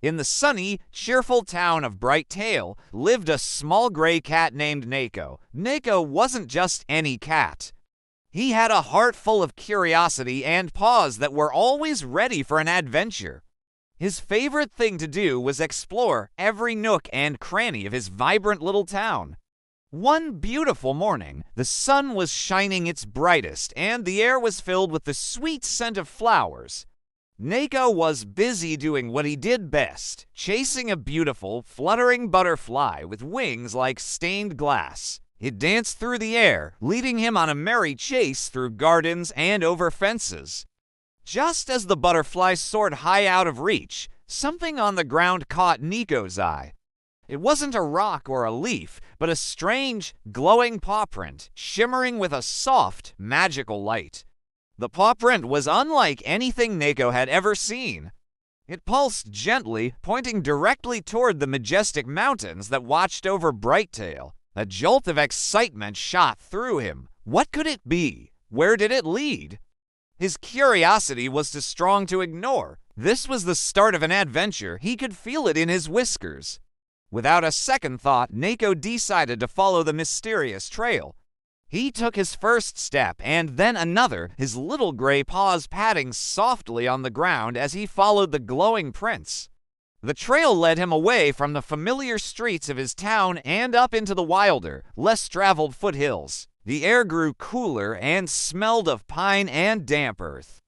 In the sunny, cheerful town of Brighttail lived a small gray cat named Nako. Nako wasn't just any cat. He had a heart full of curiosity and paws that were always ready for an adventure. His favorite thing to do was explore every nook and cranny of his vibrant little town. One beautiful morning, the sun was shining its brightest and the air was filled with the sweet scent of flowers. Nako was busy doing what he did best, chasing a beautiful, fluttering butterfly with wings like stained glass. It danced through the air, leading him on a merry chase through gardens and over fences. Just as the butterfly soared high out of reach, something on the ground caught Nico's eye. It wasn't a rock or a leaf, but a strange, glowing paw print, shimmering with a soft, magical light. The paw print was unlike anything Nako had ever seen. It pulsed gently, pointing directly toward the majestic mountains that watched over Brighttail. A jolt of excitement shot through him. What could it be? Where did it lead? His curiosity was too strong to ignore. This was the start of an adventure. He could feel it in his whiskers. Without a second thought, Nako decided to follow the mysterious trail. He took his first step and then another, his little gray paws patting softly on the ground as he followed the glowing prints. The trail led him away from the familiar streets of his town and up into the wilder, less traveled foothills. The air grew cooler and smelled of pine and damp earth.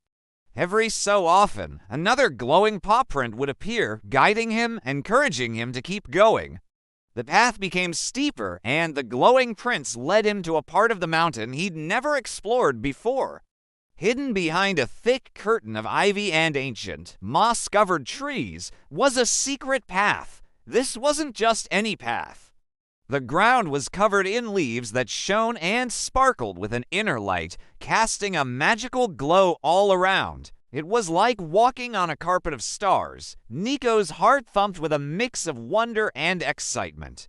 Every so often, another glowing paw print would appear, guiding him, encouraging him to keep going. The path became steeper, and the glowing prints led him to a part of the mountain he'd never explored before. Hidden behind a thick curtain of ivy and ancient, moss-covered trees was a secret path. This wasn't just any path. The ground was covered in leaves that shone and sparkled with an inner light, casting a magical glow all around. It was like walking on a carpet of stars. Nico's heart thumped with a mix of wonder and excitement.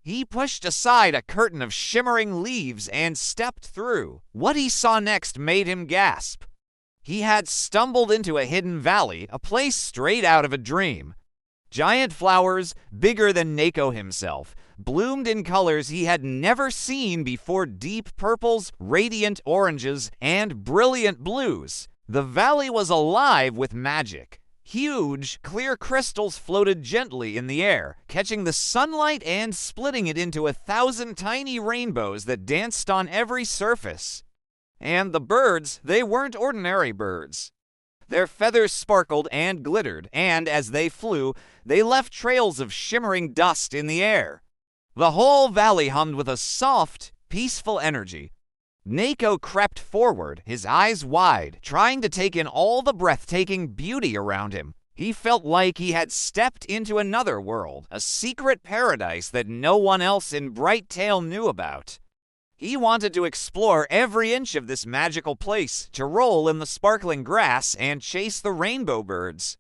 He pushed aside a curtain of shimmering leaves and stepped through. What he saw next made him gasp. He had stumbled into a hidden valley, a place straight out of a dream. Giant flowers, bigger than Nako himself, bloomed in colors he had never seen before: deep purples, radiant oranges, and brilliant blues. The valley was alive with magic. Huge, clear crystals floated gently in the air, catching the sunlight and splitting it into 1,000 tiny rainbows that danced on every surface. And the birds, they weren't ordinary birds. Their feathers sparkled and glittered, and as they flew, they left trails of shimmering dust in the air. The whole valley hummed with a soft, peaceful energy. Nako crept forward, his eyes wide, trying to take in all the breathtaking beauty around him. He felt like he had stepped into another world, a secret paradise that no one else in Brighttail knew about. He wanted to explore every inch of this magical place, to roll in the sparkling grass and chase the rainbow birds.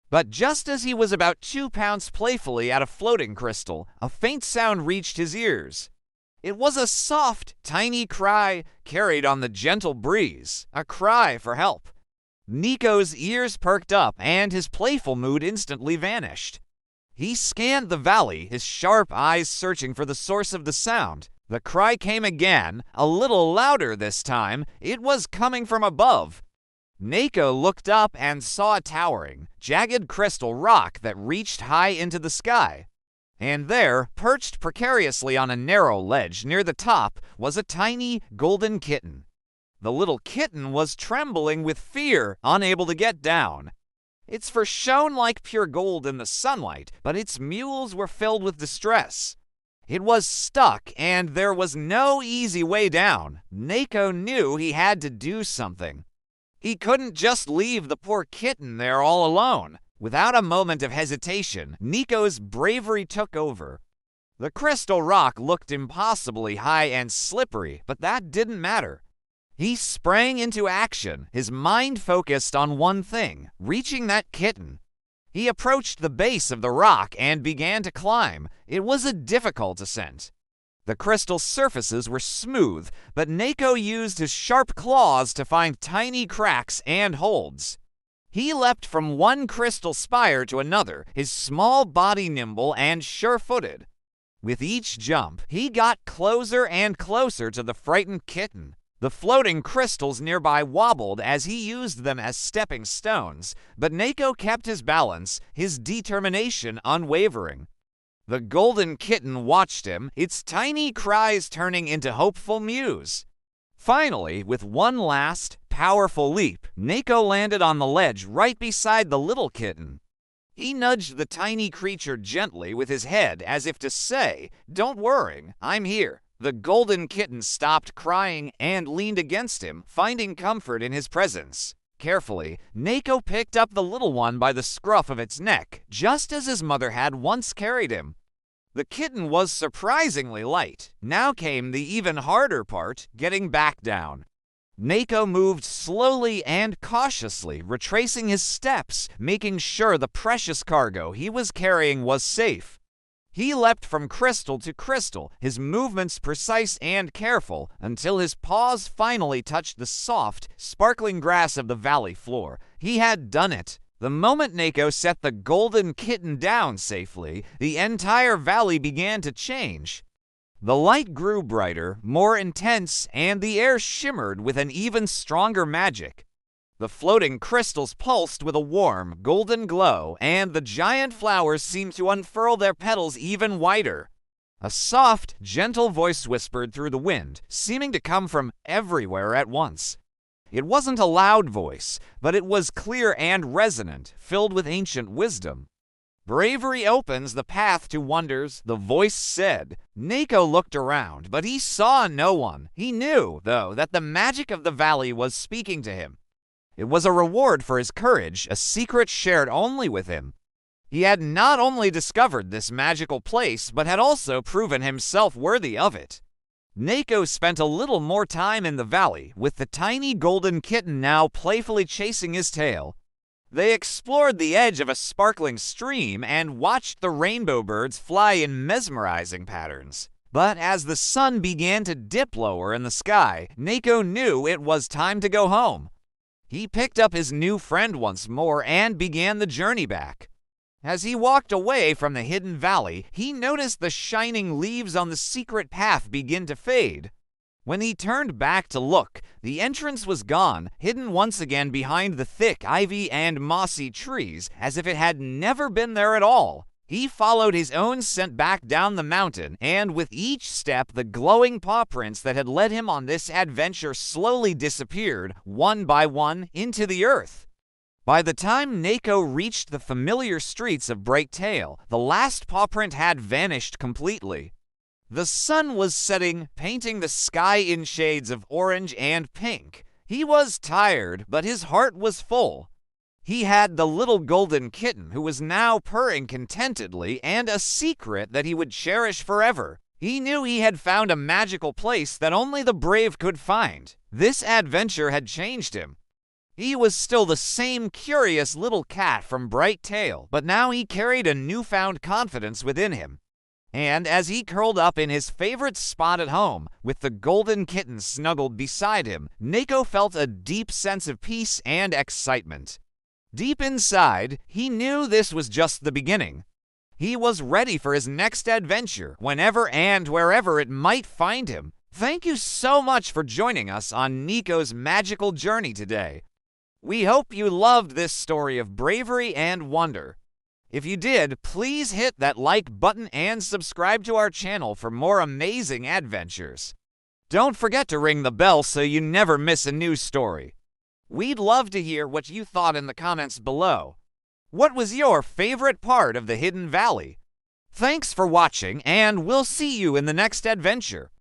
But just as he was about to pounce playfully at a floating crystal, a faint sound reached his ears. It was a soft, tiny cry carried on the gentle breeze, a cry for help. Nico's ears perked up and his playful mood instantly vanished. He scanned the valley, his sharp eyes searching for the source of the sound. The cry came again, a little louder this time. It was coming from above. Nako looked up and saw a towering, jagged crystal rock that reached high into the sky. And there, perched precariously on a narrow ledge near the top, was a tiny golden kitten. The little kitten was trembling with fear, unable to get down. Its fur shone like pure gold in the sunlight, but its mules were filled with distress. It was stuck, and there was no easy way down. Nako knew he had to do something. He couldn't just leave the poor kitten there all alone. Without a moment of hesitation, Nico's bravery took over. The crystal rock looked impossibly high and slippery, but that didn't matter. He sprang into action, his mind focused on one thing: reaching that kitten. He approached the base of the rock and began to climb. It was a difficult ascent. The crystal surfaces were smooth, but Nako used his sharp claws to find tiny cracks and holds. He leapt from one crystal spire to another, his small body nimble and sure-footed. With each jump, he got closer and closer to the frightened kitten. The floating crystals nearby wobbled as he used them as stepping stones, but Nako kept his balance, his determination unwavering. The golden kitten watched him, its tiny cries turning into hopeful mews. Finally, with one last, powerful leap, Nako landed on the ledge right beside the little kitten. He nudged the tiny creature gently with his head as if to say, "Don't worry, I'm here." The golden kitten stopped crying and leaned against him, finding comfort in his presence. Carefully, Nako picked up the little one by the scruff of its neck, just as his mother had once carried him. The kitten was surprisingly light. Now came the even harder part, getting back down. Nako moved slowly and cautiously, retracing his steps, making sure the precious cargo he was carrying was safe. He leapt from crystal to crystal, his movements precise and careful, until his paws finally touched the soft, sparkling grass of the valley floor. He had done it. The moment Nako set the golden kitten down safely, the entire valley began to change. The light grew brighter, more intense, and the air shimmered with an even stronger magic. The floating crystals pulsed with a warm, golden glow, and the giant flowers seemed to unfurl their petals even wider. A soft, gentle voice whispered through the wind, seeming to come from everywhere at once. It wasn't a loud voice, but it was clear and resonant, filled with ancient wisdom. "Bravery opens the path to wonders," the voice said. Nako looked around, but he saw no one. He knew, though, that the magic of the valley was speaking to him. It was a reward for his courage, a secret shared only with him. He had not only discovered this magical place, but had also proven himself worthy of it. Nako spent a little more time in the valley, with the tiny golden kitten now playfully chasing his tail. They explored the edge of a sparkling stream and watched the rainbow birds fly in mesmerizing patterns. But as the sun began to dip lower in the sky, Nako knew it was time to go home. He picked up his new friend once more and began the journey back. As he walked away from the hidden valley, he noticed the shining leaves on the secret path begin to fade. When he turned back to look, the entrance was gone, hidden once again behind the thick ivy and mossy trees, as if it had never been there at all. He followed his own scent back down the mountain, and with each step, the glowing paw prints that had led him on this adventure slowly disappeared, one by one, into the earth. By the time Nako reached the familiar streets of Brighttail, the last paw print had vanished completely. The sun was setting, painting the sky in shades of orange and pink. He was tired, but his heart was full. He had the little golden kitten who was now purring contentedly and a secret that he would cherish forever. He knew he had found a magical place that only the brave could find. This adventure had changed him. He was still the same curious little cat from Brighttail, but now he carried a newfound confidence within him. And as he curled up in his favorite spot at home, with the golden kitten snuggled beside him, Nako felt a deep sense of peace and excitement. Deep inside, he knew this was just the beginning. He was ready for his next adventure, whenever and wherever it might find him. Thank you so much for joining us on Nico's magical journey today. We hope you loved this story of bravery and wonder. If you did, please hit that like button and subscribe to our channel for more amazing adventures. Don't forget to ring the bell so you never miss a new story. We'd love to hear what you thought in the comments below. What was your favorite part of the Hidden Valley? Thanks for watching, and we'll see you in the next adventure.